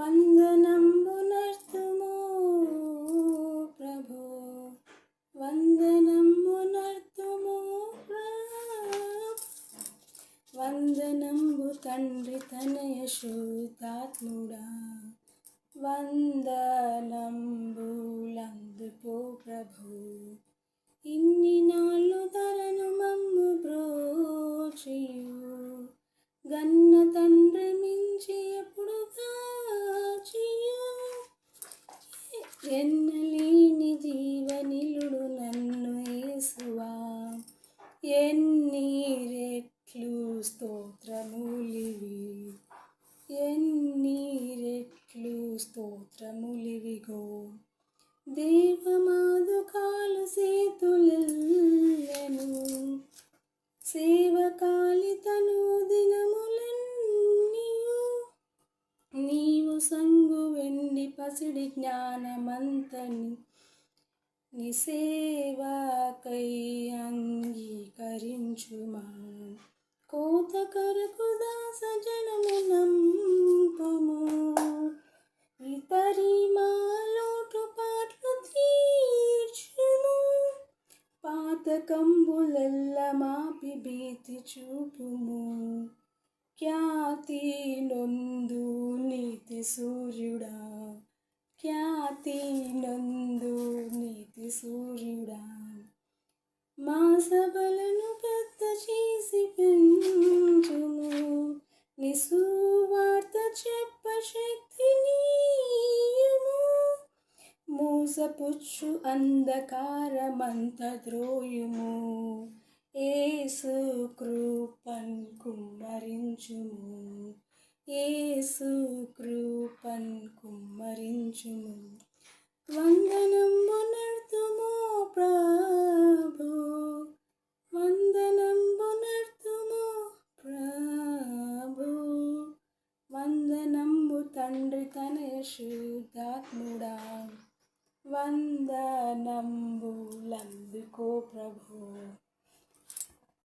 వందనంబునర్తుము ప్రభో, వందనంబునర్తుము ప్రభో. వందనంబు తండ్రి తనయ శుద్ధాత్ముడా, వందనంబులందుకో ప్రభు. ఇన్ని నాళ్ళు ధరను మమ్ము బ్రోచియు, గన్న తండ్రి మించి ఎప్పుడు కాచియు. ఎన్నలేని జీవనిలుడు నన్ను యేసువా, ఎన్ని రెట్లు స్తోత్రములివి, ఎన్ని రెట్లు స్తోత్రములివిగో. దేవమాదుకాలు సేతులెల్లెను, సేవకాలి తను దినములన్నీయు. నీవు సంగు వెండి పసిడి జ్ఞానమంతని నీ సేవకై అంగీకరించుమా. కోత కరకు దాస జనము నంపుము, ఇతరి మాలోటు పాటలు తీర్చుము. పాతకంబులెల్ల మాపి భీతి చూపుము, ఖ్యాతి నొందు నీతి సూర్యుడా, ఖ్యాతి నొందు నీతి సూర్యుడా. మా సభలను పెద్ద చేసి పెంచుము, నీ సువార్త చెప్ప శక్తి నీయుము. మూసపుచ్చు అంధకారమంత ద్రోయుము, యేసు కృపన్ కుమ్మరించుము, యేసు కృపన్ కుమ్మరించుము. వందనంబునర్తుము ప్రభు, వందనంబునర్తుము ప్రభు. వందనంబు తండ్రి తనయ శుద్ధాత్ముడా, వందనంబులందుకో ప్రభు.